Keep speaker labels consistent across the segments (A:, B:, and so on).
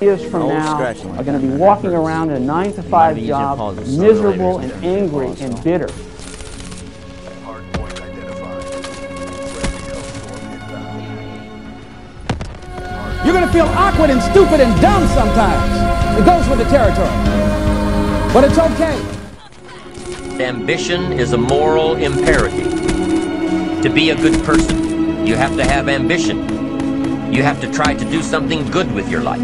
A: years from now are going to be walking around in a 9-to-5 job, miserable and angry and bitter.
B: You're going to feel awkward and stupid and dumb sometimes. It goes with the territory. But it's okay.
C: Ambition is a moral imperative. To be a good person, you have to have ambition. You have to try to do something good with your life.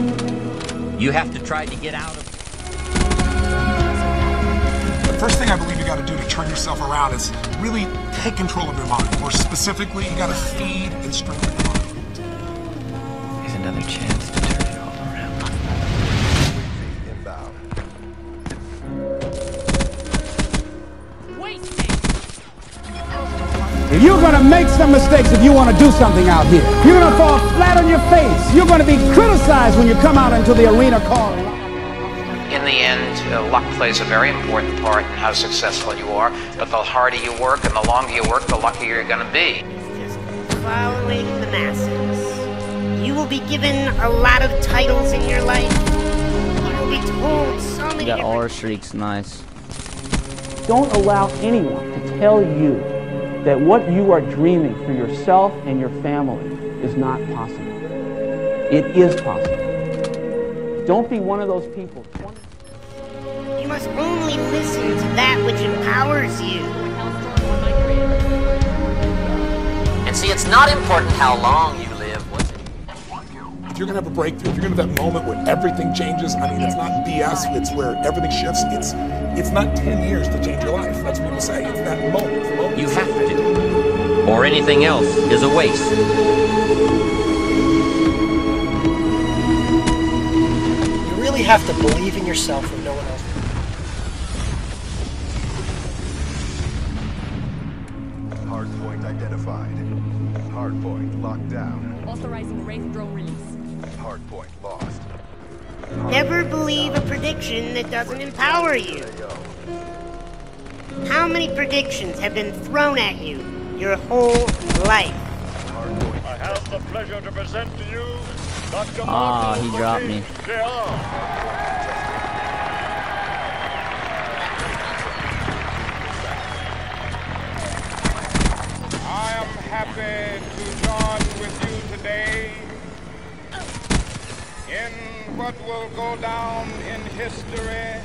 C: You have to try to get out of...
D: The first thing I believe you got to do to turn yourself around is really take control of your mind. More specifically, you got to feed and strengthen your mind.
E: Here's another chance to turn it all around.
B: You're going to make some mistakes if you want to do something out here. You're going to fall flat on your face. You're going to be criticized when you come out into the arena calling.
F: In the end, luck plays a very important part in how successful you are, but the harder you work and the longer you work, the luckier you're going to be.
G: It's just following the masses. You will be given a lot of titles in your life. You will be told so many
H: got R streaks, nice.
A: Don't allow anyone to tell you that what you are dreaming for yourself and your family is not possible. It is possible. Don't be one of those people.
G: You must only listen to that which empowers you.
C: And see, it's not important how long you live.
D: If you're going to have a breakthrough, if you're going to have that moment where everything changes, I mean, it's not BS, it's where everything shifts. It's not 10 years to change your life. That's what people say. It's that moment. The moment
C: you have to. Or anything else is a waste.
I: You really have to believe in yourself when no one else will.
J: Hardpoint identified. Hardpoint locked down.
K: Authorizing Wraith drone release.
J: Hardpoint lost.
G: Never believe a prediction that doesn't empower you. How many predictions have been thrown at you your whole life?
J: I have the pleasure to present to you Dr.
H: He dropped me.
L: I am happy to join with you today in what will go down in history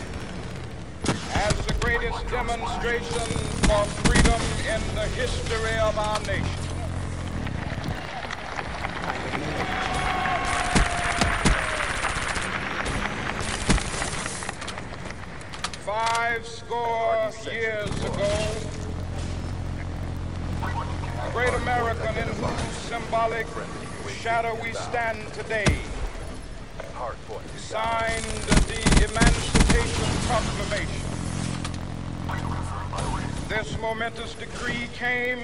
L: as the greatest demonstration for freedom in the history of our nation. $50 years ago, a great American in whose symbolic shadow we stand today signed the Emancipation Proclamation. This momentous decree came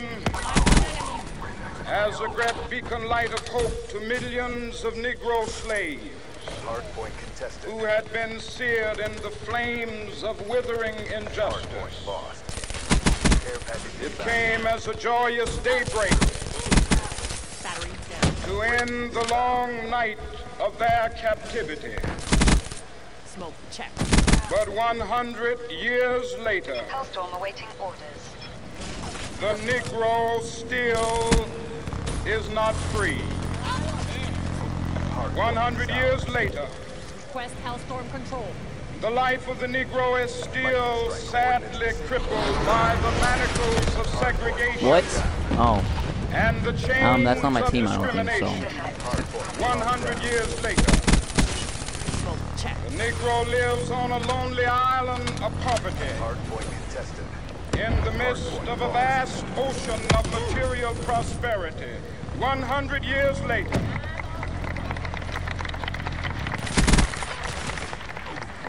L: as a great beacon light of hope to millions of Negro slaves who had been seared in the flames of withering injustice. It came as a joyous daybreak to end the long night of their captivity.
K: Smoke check.
L: But 100 years later,
K: Hellstorm awaiting orders.
L: the Negro still is not free. 100 years later,
K: Request Hellstorm control.
L: the life of the Negro is still sadly crippled by the manacles of segregation.
H: What? Oh.
L: And the chains
H: that's not my
L: of
H: team, I don't think so.
L: 100 years later, the Negro lives on a lonely island of poverty in the midst of a vast ocean of material prosperity. 100 years later,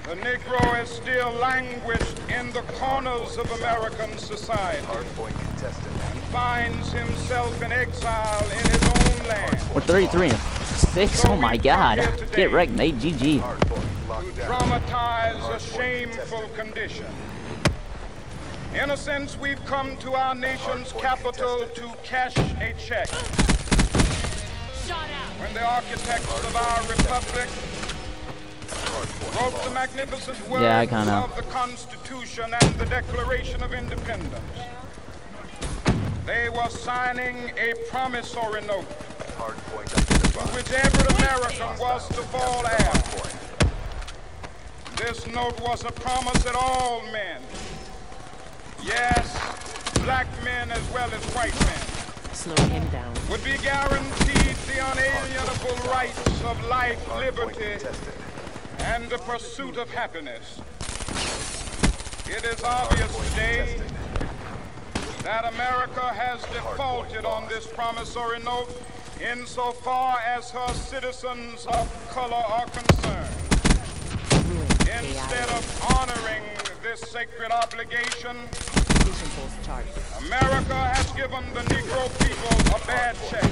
L: the Negro is still languished in the corners of American society. He finds himself in exile in his own land.
H: We're 33 and 6. Oh my God. Get wrecked, mate. GG.
L: To dramatize a shameful condition. In a sense, we've come to our nation's capital to cash a check. When the architects of our republic wrote the magnificent words
H: Yeah, I kinda.
L: of the Constitution and the Declaration of Independence. They were signing a promissory note to which every American was to fall heir. This note was a promise that all men, yes, black men as well as white men,
K: Slow him down.
L: would be guaranteed the unalienable rights of life, liberty, and the pursuit of happiness. It is obvious today that America has defaulted on this promissory note insofar as her citizens of color are concerned. Instead of honoring this sacred obligation, America has given the Negro people a bad check.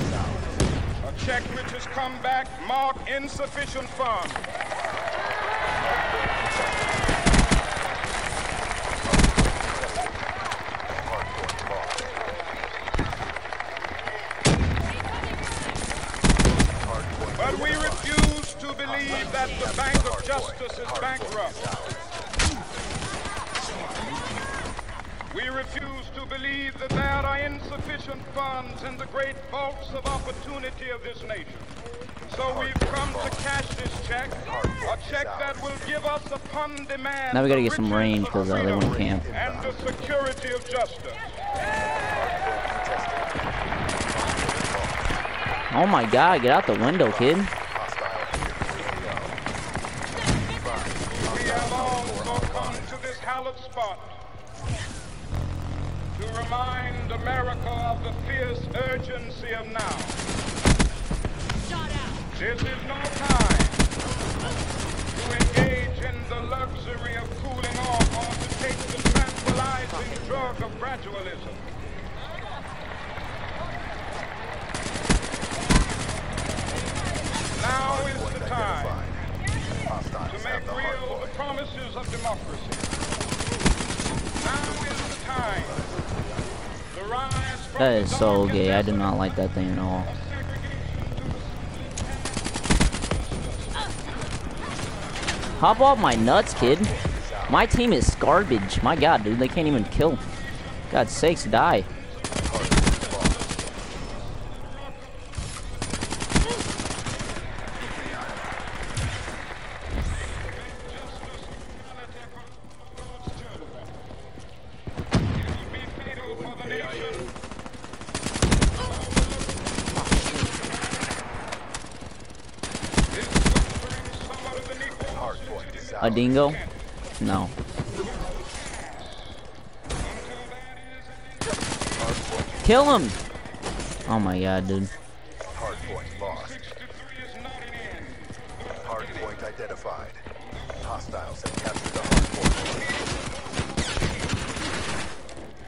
L: A check which has come back marked insufficient funds. But we refuse to believe that the Bank of Justice is bankrupt. We refuse to believe that there are insufficient funds in the great vaults of opportunity of this nation. So we've come to cash this check, a check that will give us upon demand.
H: Now we gotta get some range because they want to camp.
L: And the security of justice.
H: Oh my God! Get out the window, kid.
L: We have also come to this hallowed spot to remind America of the fierce urgency of now. This is no time to engage in the luxury of cooling off or to take the tranquilizing drug of gradualism. Now is the time to make real the promises of democracy. Now is the time to rise from
H: That is so gay. I do not like that thing at all. Hop off my nuts, kid. My team is garbage. My God, dude, they can't even kill. God's sakes, die. A dingo? No. Kill him! Oh my God, dude.
M: Hardpoint lost. Hardpoint identified. Hostiles have captured the hardpoint.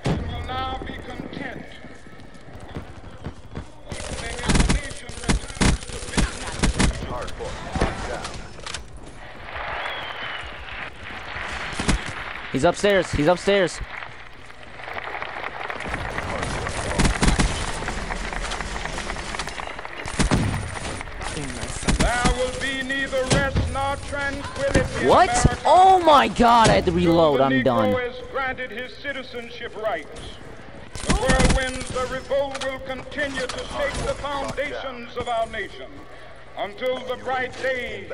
L: We will now be content.
M: Hardpoint down.
H: He's upstairs. He's upstairs.
L: There will be neither rest nor tranquility.
H: What? Oh my God, I had to reload. I'm done.
L: has granted his citizenship rights. The whirlwinds of revolt will continue to shake the foundations of our nation until the bright day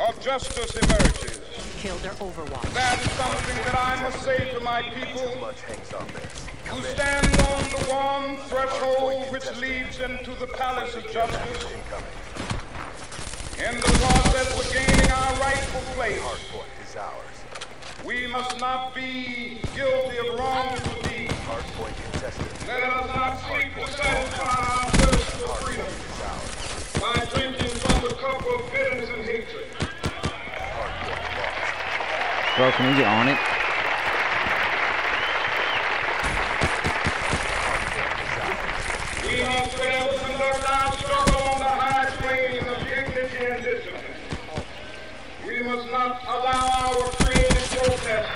L: of justice emerges.
K: Kill their overwatch.
L: That is something that I must say to my people who stand on the warm threshold which leads into the palace of justice. In the process of gaining our rightful place, we must not be guilty of wrongful deeds. Let us not seek to satisfy our thirst for freedom by drinking from the cup of bitterness and hatred.
H: Bro, can we get on it?
L: We must fail to conduct our struggle on the high planes of dignity and discipline. We must not allow our creative protest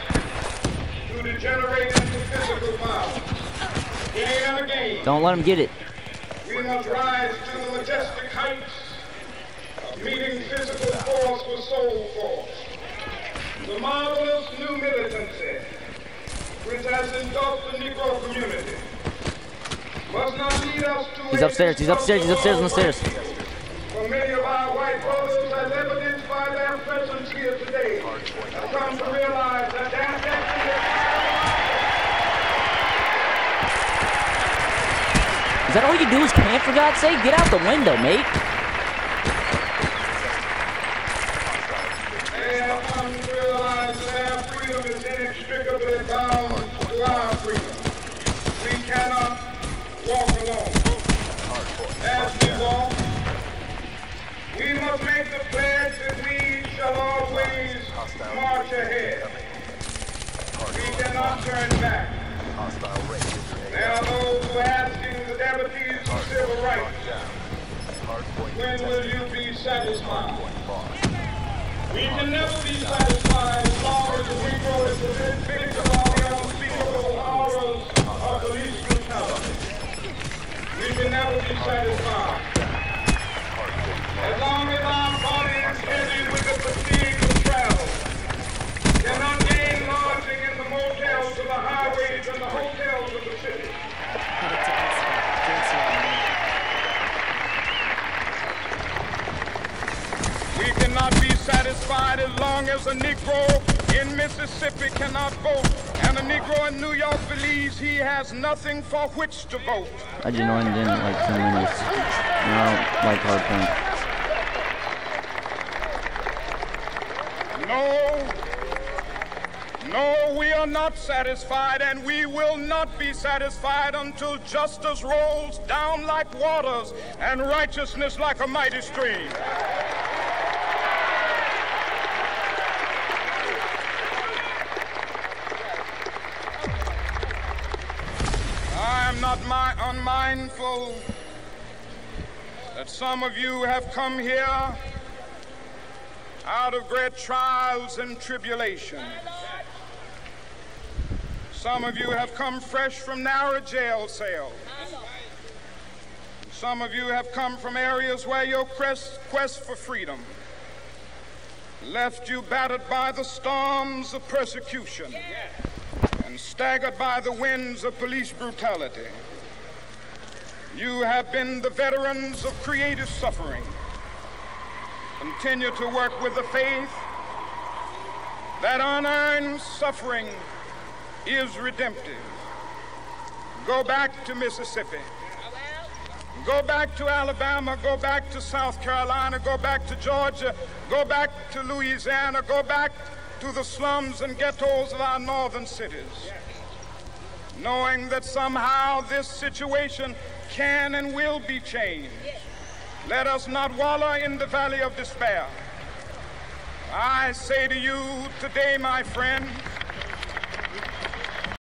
L: to degenerate into physical violence. Again and again,
H: Don't let him get it.
L: we must rise to the majestic heights of meeting physical force with soul force. The marvelous new militancy which has engulfed the Negro community must not lead us to
H: He's upstairs on the stairs.
L: For many of our white brothers, as evidenced by their presence here today, have come to realize that their destiny
H: Is that all you do is camp, for God's sake? Get out the window, mate.
L: they have come to realize that their freedom is inextricably bound to our freedom. We cannot walk alone. As we walk, we must make the pledge that we shall always march ahead. We cannot turn back. There are those who are asking the devotees of civil rights, when will you be satisfied? We can never be satisfied as long as the Negro is the victim of the unspeakable horrors of police brutality. We can never be satisfied. As long as our body is heavy with the fatigue of travel, cannot gain lodging in the motels of the highways and the hotels of the city. We cannot be satisfied as long as a Negro in Mississippi cannot vote, and a Negro in New York believes he has nothing for which to vote.
H: I joined in like 10 minutes. No, like hardpoint.
L: No, we are not satisfied, and we will not be satisfied until justice rolls down like waters and righteousness like a mighty stream. I am not unmindful that some of you have come here out of great trials and tribulations. Some of you have come fresh from narrow jail cells. Some of you have come from areas where your quest for freedom left you battered by the storms of persecution and staggered by the winds of police brutality. You have been the veterans of creative suffering. Continue to work with the faith that unearned suffering is redemptive. Go back to Mississippi. Go back to Alabama. Go back to South Carolina. Go back to Georgia. Go back to Louisiana. Go back to the slums and ghettos of our northern cities, knowing that somehow this situation can and will be changed. Let us not wallow in the valley of despair. I say to you today, my friend,